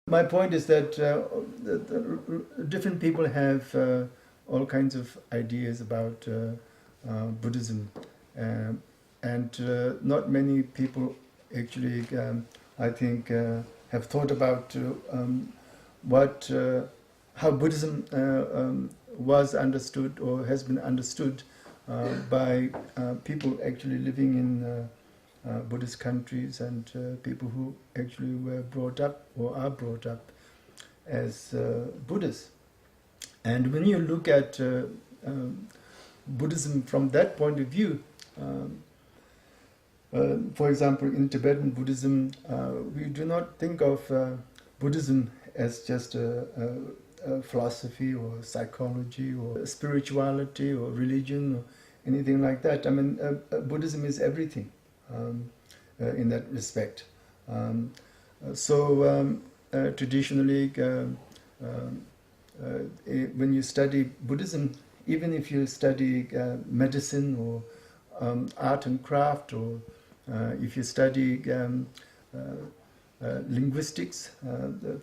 My point is that different people have all kinds of ideas about Buddhism, and not many people actually, I think, have thought about what how Buddhism was understood or has been understood by people actually living in Buddhist countries, and people who actually were brought up or are brought up as Buddhists. And when you look at Buddhism from that point of view, for example, in Tibetan Buddhism, we do not think of Buddhism as just a philosophy or psychology or spirituality or religion or anything like that. I mean, Buddhism is everything. In that respect. Traditionally, when you study Buddhism, even if you study medicine or art and craft, or if you study linguistics,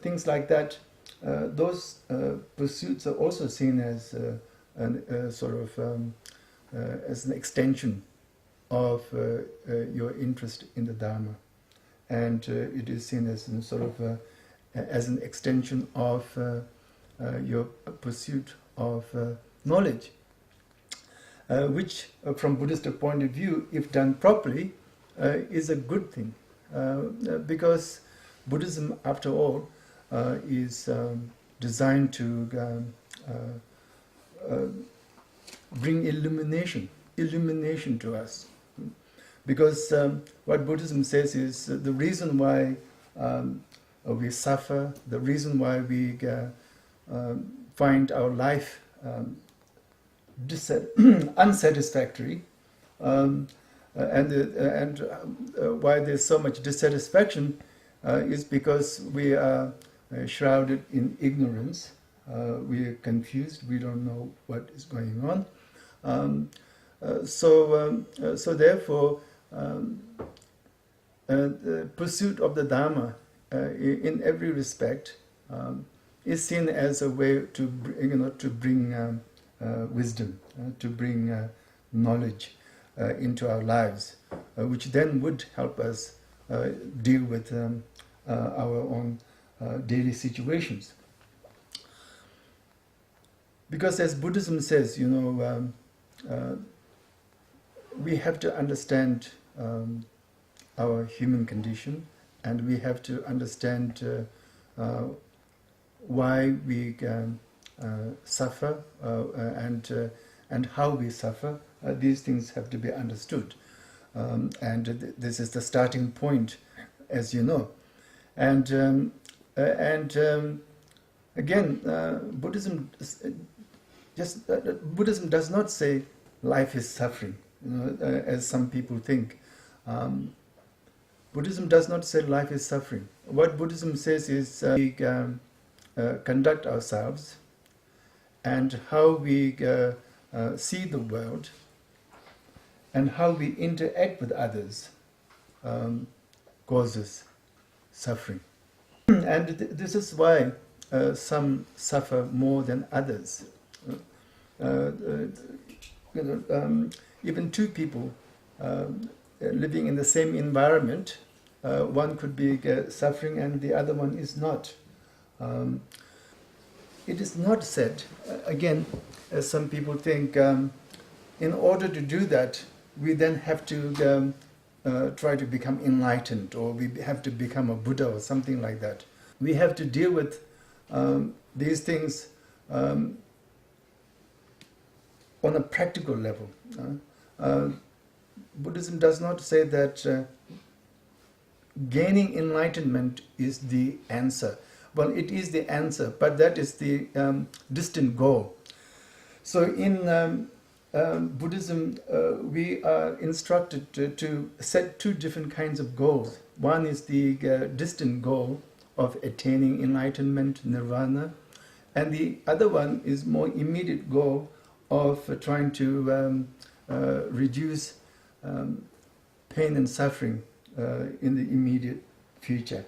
things like that, those pursuits are also seen as as an extension of your interest in the Dharma, and it is seen as as an extension of your pursuit of knowledge, which, from Buddhist point of view, if done properly, is a good thing, because Buddhism, after all, is designed to bring illumination to us. Because what Buddhism says is the reason why we suffer, the reason why we find our life unsatisfactory, and why there's so much dissatisfaction is because we are shrouded in ignorance. We are confused. We don't know what is going on. So therefore, the pursuit of the Dharma, in every respect, is seen as a way to bring wisdom, to bring knowledge into our lives, which then would help us deal with our own daily situations. Because, as Buddhism says, we have to understand our human condition, and we have to understand why we suffer and how we suffer. These things have to be understood, and this is the starting point, as you know. And again, Buddhism does not say life is suffering, as some people think. Buddhism does not say life is suffering. What Buddhism says is we conduct ourselves, and how we see the world, and how we interact with others causes suffering. And this is why some suffer more than others. Even two people living in the same environment, one could be suffering and the other one is not. It is not said, again, as some people think, in order to do that, we then have to try to become enlightened, or we have to become a Buddha or something like that. We have to deal with these things on a practical level. Buddhism does not say that gaining enlightenment is the answer. Well, it is the answer, but that is the distant goal. So in Buddhism, we are instructed to set two different kinds of goals. One is the distant goal of attaining enlightenment, nirvana, and the other one is more immediate goal of trying to reduce pain and suffering in the immediate future.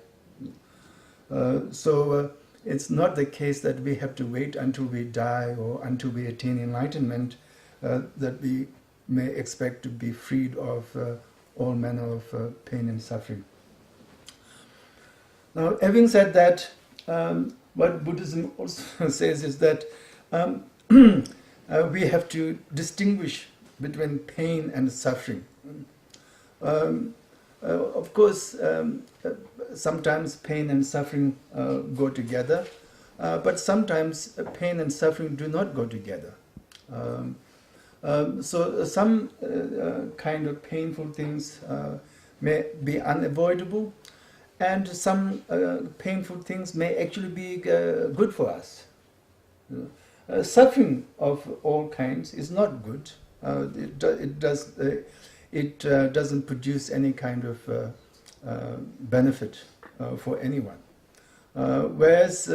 So it's not the case that we have to wait until we die or until we attain enlightenment that we may expect to be freed of all manner of pain and suffering. Now, having said that, what Buddhism also says is that we have to distinguish between pain and suffering. Of course, sometimes pain and suffering go together, but sometimes pain and suffering do not go together. So some kind of painful things may be unavoidable, and some painful things may actually be good for us. Suffering of all kinds is not good. It doesn't produce any kind of benefit for anyone. Whereas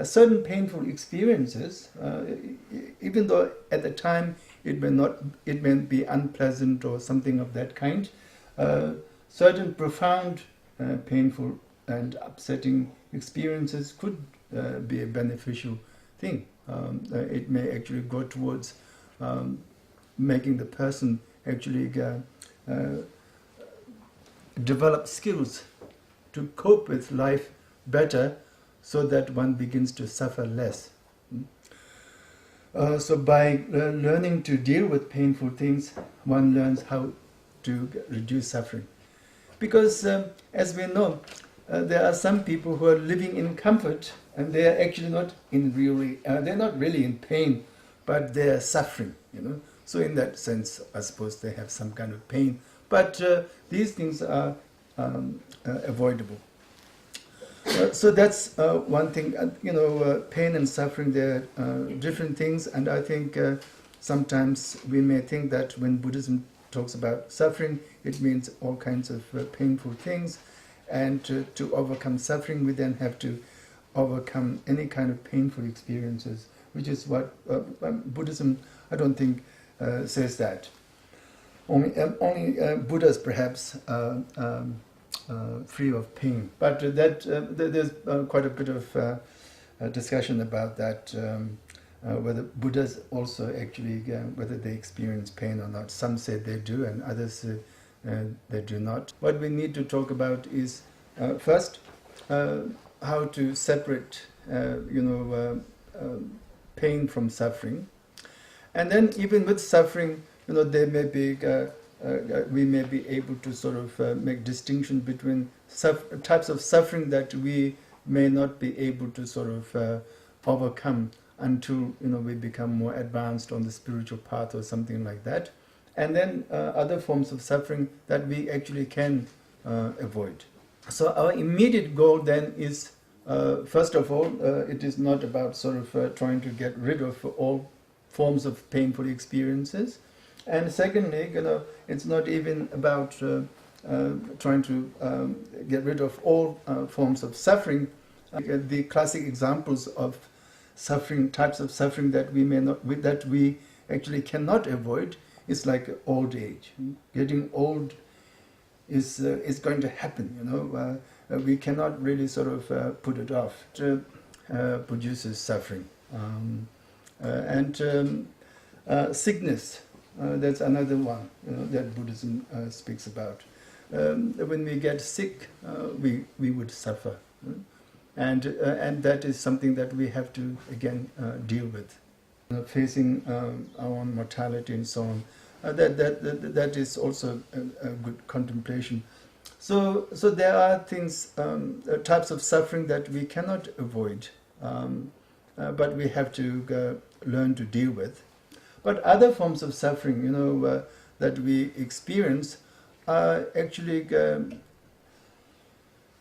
certain painful experiences, even though at the time it may be unpleasant or something of that kind, certain profound painful and upsetting experiences could be a beneficial thing. It may actually go towards making the person actually develop skills to cope with life better, so that one begins to suffer less. So by learning to deal with painful things, one learns how to reduce suffering. Because as we know, there are some people who are living in comfort, and they are actually not they're not really in pain, but they are suffering. So in that sense, I suppose they have some kind of pain. But these things are avoidable. So that's one thing. Pain and suffering, they're different things, and I think sometimes we may think that when Buddhism talks about suffering, it means all kinds of painful things, and to overcome suffering, we then have to overcome any kind of painful experiences, which is what Buddhism, I don't think, says that. Only Buddhas perhaps free of pain, but there's quite a bit of discussion about that, whether Buddhas also actually, whether they experience pain or not. Some say they do, and others they do not. What we need to talk about is first how to separate pain from suffering, and then even with suffering, there may be we may be able to sort of make distinction between types of suffering that we may not be able to sort of overcome until we become more advanced on the spiritual path or something like that, and then other forms of suffering that we actually can avoid. So our immediate goal then is, first of all, it is not about sort of trying to get rid of all forms of painful experiences. And secondly, it's not even about trying to get rid of all forms of suffering. The classic examples of suffering, types of suffering that we actually cannot avoid, is like old age. Getting old is going to happen. We cannot really sort of put it off. It produces suffering, and sickness. That's another one that Buddhism speaks about. When we get sick, we would suffer, and that is something that we have to again deal with. Facing our own mortality and so on. That is also a good contemplation. So there are things, types of suffering that we cannot avoid, but we have to learn to deal with. But other forms of suffering, that we experience are actually they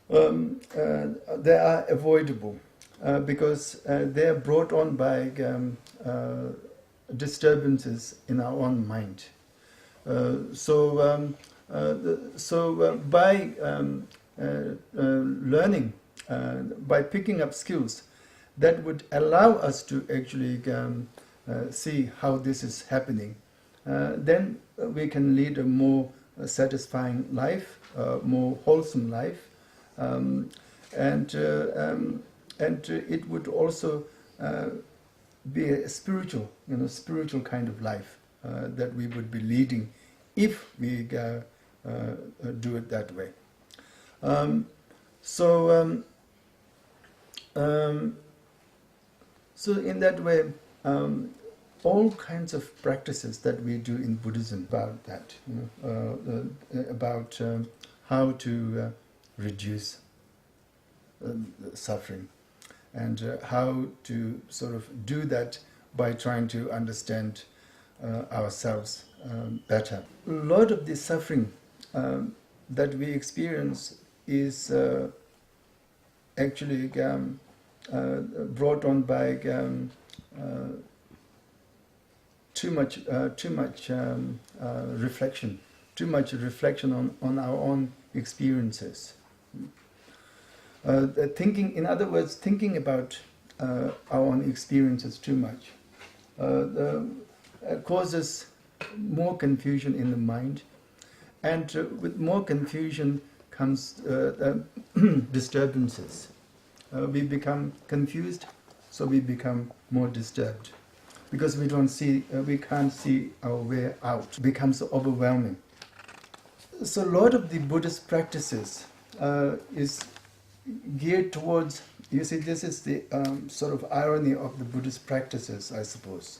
are avoidable because they are brought on by disturbances in our own mind. So by learning, by picking up skills that would allow us to actually see how this is happening, then we can lead a more satisfying life, more wholesome life, and it would also be a spiritual, spiritual kind of life that we would be leading if we do it that way. So in that way, all kinds of practices that we do in Buddhism about that, about how to reduce suffering, and how to sort of do that by trying to understand ourselves better. A lot of the suffering that we experience is actually brought on by too much reflection, on our own experiences. In other words, thinking about our own experiences too much causes more confusion in the mind, and with more confusion comes disturbances. We become confused, so we become more disturbed, because we can't see our way out. It becomes overwhelming. So a lot of the Buddhist practices is geared towards, you see, this is the sort of irony of the Buddhist practices, I suppose.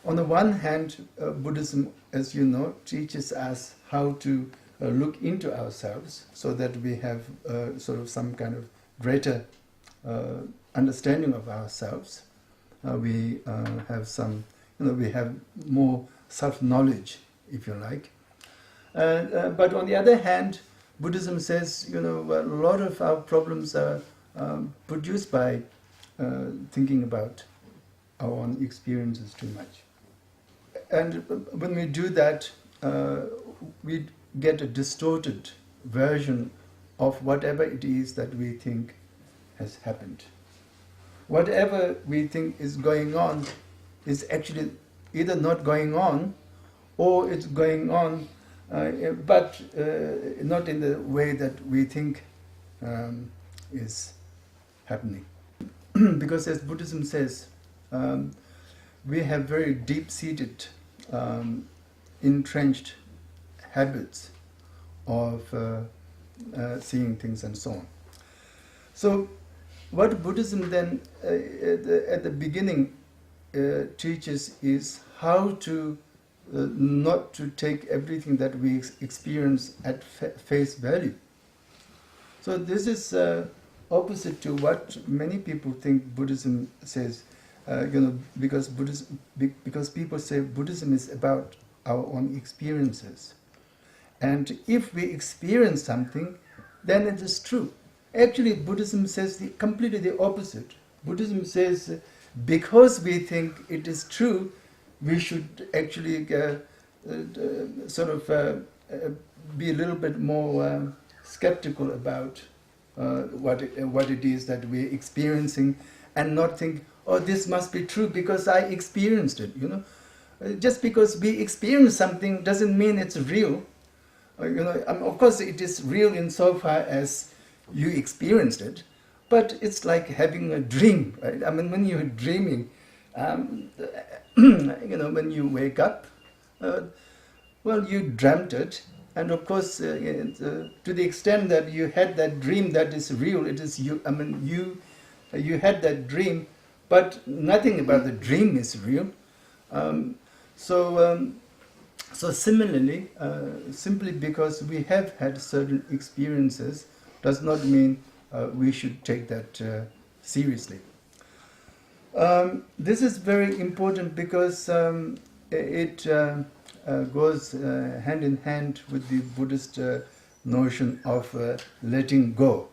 On the one hand, Buddhism, as you know, teaches us how to look into ourselves so that we have sort of some kind of greater understanding of ourselves. We have some, we have more self-knowledge, if you like. But on the other hand, Buddhism says, a lot of our problems are produced by thinking about our own experiences too much. And when we do that, we get a distorted version of whatever it is that we think has happened. Whatever we think is going on is actually either not going on, or it's going on, but not in the way that we think is happening. Because as Buddhism says, we have very deep-seated, entrenched habits of seeing things and so on. So what Buddhism then at the beginning teaches is how to not to take everything that we experience at face value. So this is opposite to what many people think Buddhism says. Because people say Buddhism is about our own experiences, and if we experience something, then it is true. Actually, Buddhism says completely the opposite. Buddhism says because we think it is true, we should actually sort of be a little bit more skeptical about what it is that we're experiencing, and not think, oh, this must be true because I experienced it. Just because we experience something doesn't mean it's real. Of course, it is real insofar as you experienced it, but it's like having a dream, right? I mean, when you're dreaming, when you wake up, well, you dreamt it, and of course, to the extent that you had that dream that is real, it is you. I mean, you had that dream, but nothing about the dream is real. So similarly, simply because we have had certain experiences does not mean we should take that seriously. This is very important because it goes hand in hand with the Buddhist notion of letting go.